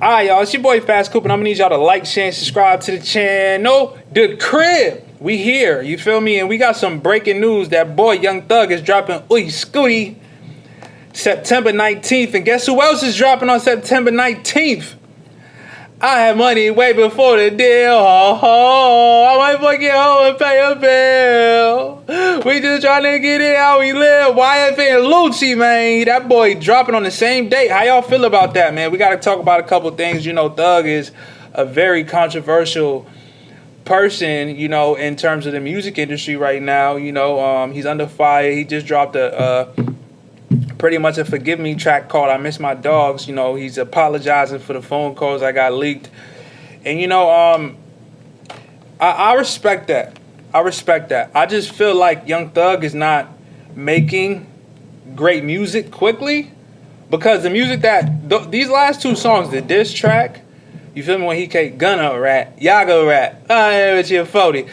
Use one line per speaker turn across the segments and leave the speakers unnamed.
Alright, y'all, it's your boy Fast Coop, and I'm gonna need y'all to like, share, and subscribe to the channel. The Crib, we here, you feel me? And we got some breaking news. That boy Young Thug is dropping Ooh Scooty September 19th. And guess who else is dropping on September 19th? I had money way before the deal. I might fucking home and pay a bill. We just trying to get it how we live. YFN Lucci, man. That boy dropping on the same day. How y'all feel about that, man? We got to talk about a couple things. You know, Thug is a very controversial person, you know, in terms of the music industry right now. You know, he's under fire. He just dropped pretty much a forgive me track called I Miss My Dogs. You know, he's apologizing for the phone calls that got leaked. And, you know, I respect that. I respect that. I just feel like Young Thug is not making great music quickly, because the music that these last two songs, the diss track, you feel me, when he came Gunna rap, Yago rap, I am with your 40.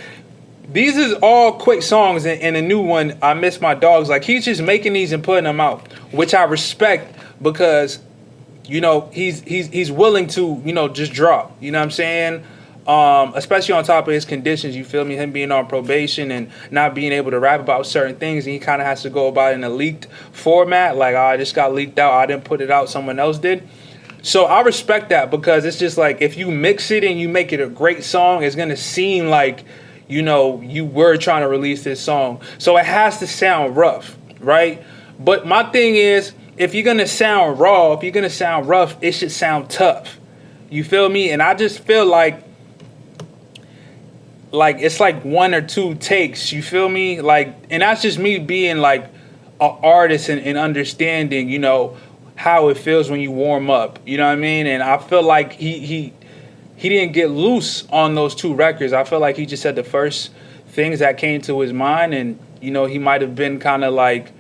These is all quick songs, and a new one, I Miss My Dogs. Like, he's just making these and putting them out, which I respect, because, you know, he's willing to, you know, just drop. You know what I'm saying? Especially on top of his conditions, you feel me? Him being on probation and not being able to rap about certain things, and he kind of has to go about it in a leaked format. Like, oh, I just got leaked out, I didn't put it out, someone else did. So I respect that, because it's just like, if you mix it and you make it a great song, it's gonna seem like, you know, you were trying to release this song. So it has to sound rough, right? But my thing is, if you're going to sound raw, if you're going to sound rough, it should sound tough. You feel me? And I just feel like it's like one or two takes, you feel me? Like, and that's just me being like an artist and understanding, you know, how it feels when you warm up. You know what I mean? And I feel like he didn't get loose on those two records. I feel like he just said the first things that came to his mind, and, you know, he might have been kind of like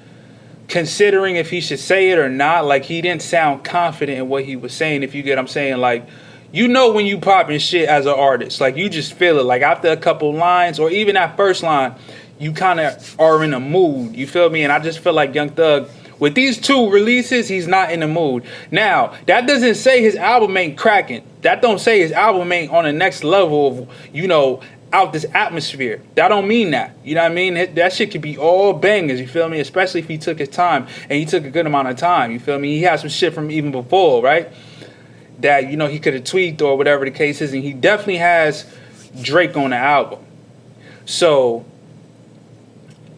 considering if he should say it or not. Like, he didn't sound confident in what he was saying, if you get what I'm saying. Like, you know, when you popping shit as an artist, like, you just feel it. Like, after a couple lines, or even that first line, you kind of are in a mood. You feel me? And I just feel like Young Thug, with these two releases, he's not in the mood. Now, that doesn't say his album ain't cracking. That don't say his album ain't on the next level of, you know, out this atmosphere. That don't mean that. You know what I mean? That shit could be all bangers, you feel me? Especially if he took his time, and he took a good amount of time, you feel me? He had some shit from even before, right? That, you know, he could have tweaked or whatever the case is, and he definitely has Drake on the album. So,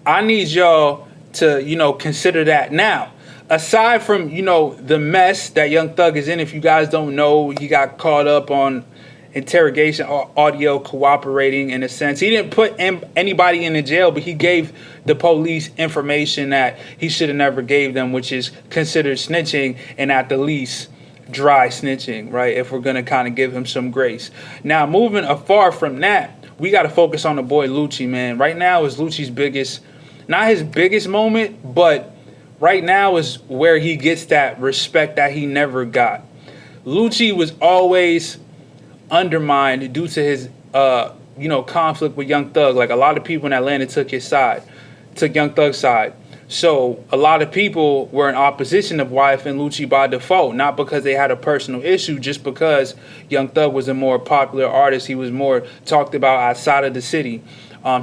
I need y'all to, you know, consider that. Now, aside from, you know, the mess that Young Thug is in, if you guys don't know, he got caught up on interrogation audio cooperating, in a sense. He didn't put anybody in the jail, but he gave the police information that he should have never gave them, which is considered snitching, and at the least dry snitching, right? If we're going to kind of give him some grace. Now, moving afar from that, we got to focus on the boy Lucci, man. Right now is Lucci's biggest, not his biggest moment, but right now is where he gets that respect that he never got. Lucci was always undermined due to his, you know, conflict with Young Thug. Like, a lot of people in Atlanta took his side, took Young Thug's side. So a lot of people were in opposition of YFN Lucci by default, not because they had a personal issue, just because Young Thug was a more popular artist. He was more talked about outside of the city.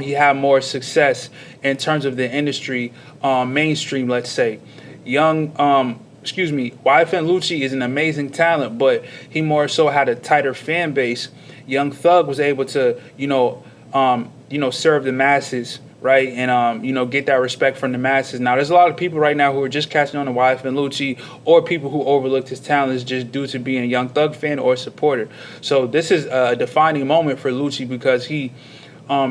He had more success in terms of the industry, mainstream, let's say. YFN Lucci is an amazing talent, but he more so had a tighter fan base. Young Thug was able to, serve the masses, right? And, get that respect from the masses. Now, there's a lot of people right now who are just catching on to YFN Lucci, or people who overlooked his talents just due to being a Young Thug fan or supporter. So this is a defining moment for Lucci, because he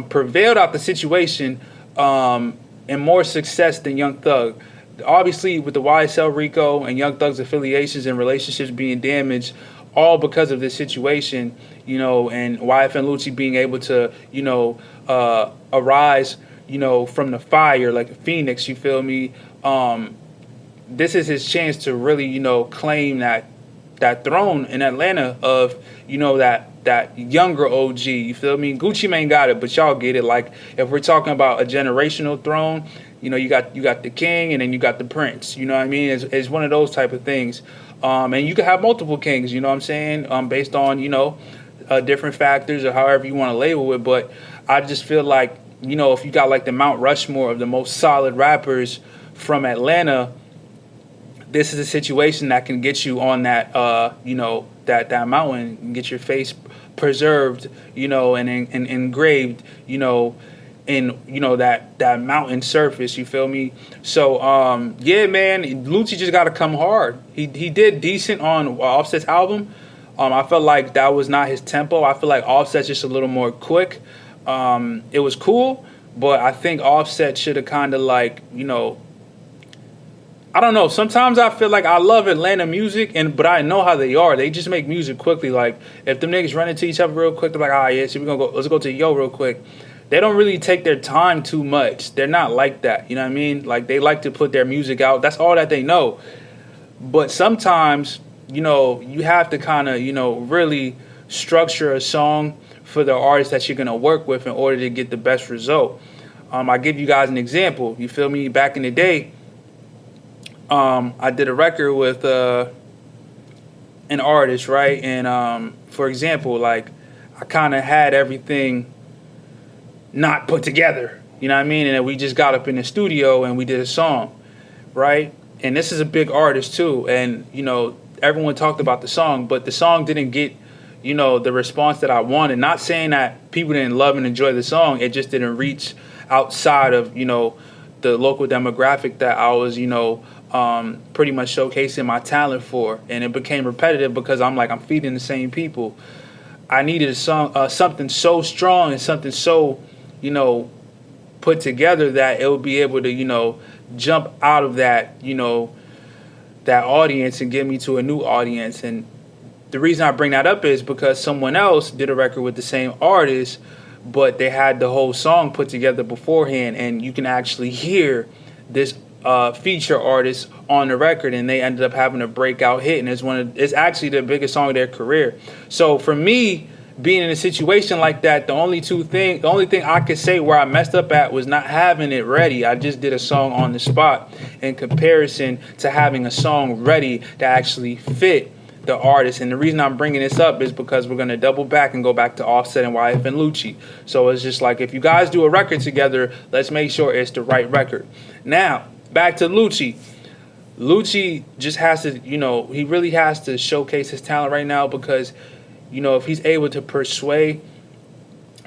prevailed out the situation and more success than Young Thug. Obviously, with the YSL RICO and Young Thug's affiliations and relationships being damaged, all because of this situation, and YFN Lucci being able to, arise, from the fire like a phoenix, you feel me? This is his chance to really, claim that throne in Atlanta of, that younger OG, you feel me? Gucci Mane got it, but y'all get it. Like, if we're talking about a generational throne, you got the king, and then you got the prince. You know what I mean? It's one of those type of things. And you can have multiple kings, you know what I'm saying, based on, different factors or however you want to label it. But I just feel like, if you got like the Mount Rushmore of the most solid rappers from Atlanta, this is a situation that can get you on that, that mountain and get your face preserved, and engraved, in that mountain surface. You feel me? So yeah, man, Lucci just got to come hard. He did decent on Offset's album. I felt like that was not his tempo. I feel like Offset's just a little more quick. It was cool, but I think Offset should have kind of like, I don't know. Sometimes I feel like I love Atlanta music, but I know how they are. They just make music quickly. Like if them niggas run into each other real quick, they're like, yeah, so let's go to Yo real quick. They don't really take their time too much. They're not like that. You know what I mean? Like they like to put their music out. That's all that they know. But sometimes, you have to kind of, really structure a song for the artist that you're going to work with in order to get the best result. I'll give you guys an example. You feel me? Back in the day, I did a record with an artist, right? And for example, like I kind of had everything not put together, you know what I mean? And then we just got up in the studio and we did a song, right? And this is a big artist too. And, everyone talked about the song, but the song didn't get, the response that I wanted. Not saying that people didn't love and enjoy the song. It just didn't reach outside of, the local demographic that I was, pretty much showcasing my talent for. And it became repetitive because I'm feeding the same people. I needed a song, something so strong and something so, put together that it would be able to, jump out of that, that audience and get me to a new audience. And the reason I bring that up is because someone else did a record with the same artist, but they had the whole song put together beforehand, and you can actually hear this feature artist on the record, and they ended up having a breakout hit, and it's actually the biggest song of their career. So for me, being in a situation like that, the only thing I could say where I messed up at was not having it ready. I just did a song on the spot in comparison to having a song ready to actually fit the artist. And the reason I'm bringing this up is because we're going to double back and go back to Offset and YFN Lucci. So it's just like, if you guys do a record together, let's make sure it's the right record. Now, back to Lucci. Lucci just has to, he really has to showcase his talent right now, because if he's able to persuade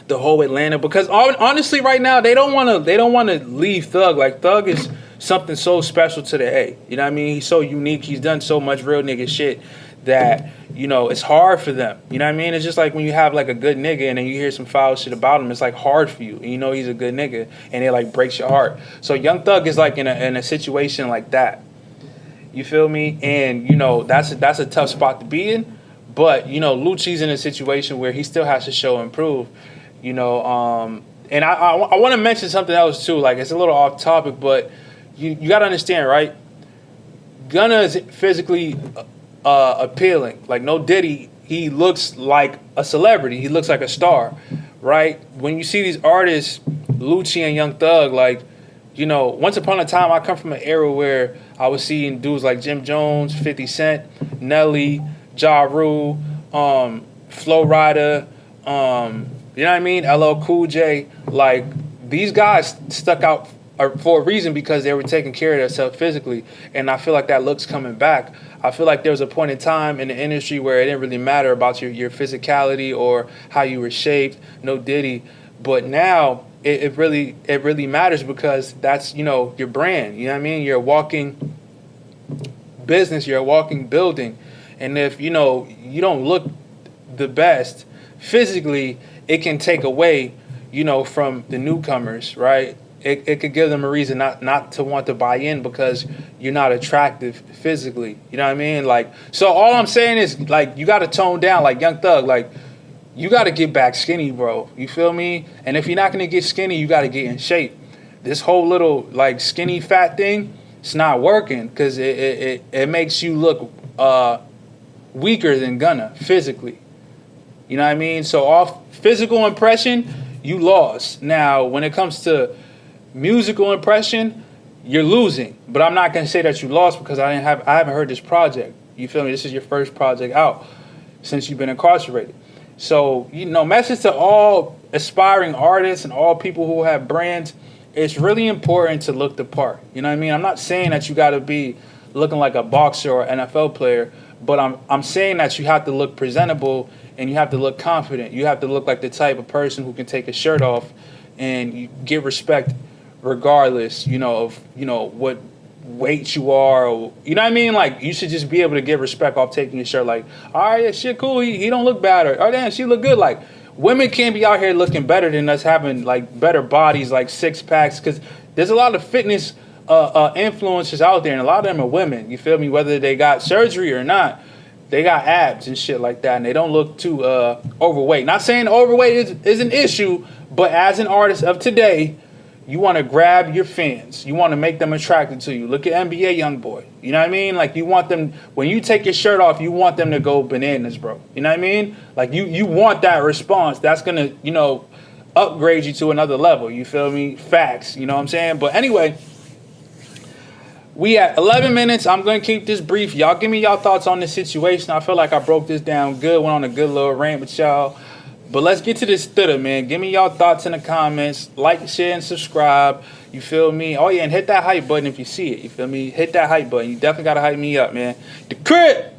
the whole Atlanta, because honestly, right now they don't want to leave Thug. Like Thug is something so special to the A. You know what I mean? He's so unique. He's done so much real nigga shit that it's hard for them. You know what I mean? It's just like when you have like a good nigga and then you hear some foul shit about him. It's like hard for you. And he's a good nigga, and it like breaks your heart. So Young Thug is like in a situation like that. You feel me? And that's a tough spot to be in. But, Lucci's in a situation where he still has to show and prove, and I want to mention something else too. Like, it's a little off topic, but you got to understand, right? Gunna is physically appealing. Like, no Diddy, he looks like a celebrity. He looks like a star, right? When you see these artists, Lucci and Young Thug, like, once upon a time, I come from an era where I was seeing dudes like Jim Jones, 50 Cent, Nelly, Ja Rule, Flo Rida, you know what I mean? LL Cool J. Like, these guys stuck out for a reason, because they were taking care of themselves physically. And I feel like that look's coming back. I feel like there was a point in time in the industry where it didn't really matter about your physicality or how you were shaped. No Diddy. But now it really matters, because that's, your brand. You know what I mean? You're a walking business. You're a walking building. And if, you don't look the best physically, it can take away, from the newcomers, right? It could give them a reason not to want to buy in, because you're not attractive physically. You know what I mean? Like, so all I'm saying is, like, you got to tone down, like Young Thug. Like, you got to get back skinny, bro. You feel me? And if you're not going to get skinny, you got to get in shape. This whole little, like, skinny fat thing, it's not working, because it makes you look weaker than Gunna physically. You know what I mean? So off physical impression, you lost. Now, when it comes to musical impression, you're losing. But I'm not gonna say that you lost, because I haven't heard this project. You feel me? This is your first project out since you've been incarcerated. So, message to all aspiring artists and all people who have brands, it's really important to look the part. You know what I mean? I'm not saying that you got to be looking like a boxer or NFL player, but I'm saying that you have to look presentable and you have to look confident. You have to look like the type of person who can take his shirt off and you get respect regardless, of what weight you are, or, you know what I mean? Like, you should just be able to get respect off taking your shirt. Like, all right, yeah, shit, cool. He don't look bad, or oh damn, she look good. Like, women can't be out here looking better than us, having like better bodies, like six packs, because there's a lot of fitness influencers out there, and a lot of them are women. You feel me? Whether they got surgery or not, they got abs and shit like that, and they don't look too overweight. Not saying overweight is an issue, but as an artist of today, you want to grab your fans. You want to make them attracted to you. Look at NBA YoungBoy. You know what I mean? Like, you want them, when you take your shirt off, you want them to go bananas, bro. You know what I mean? Like, you want that response. That's going to, upgrade you to another level. You feel me? Facts. You know what I'm saying? But anyway, we at 11 minutes. I'm going to keep this brief. Y'all give me y'all thoughts on this situation. I feel like I broke this down good. Went on a good little rant with y'all. But let's get to this stutter, man. Give me y'all thoughts in the comments. Like, share, and subscribe. You feel me? Oh, yeah, and hit that hype button if you see it. You feel me? Hit that hype button. You definitely got to hype me up, man. The Crib!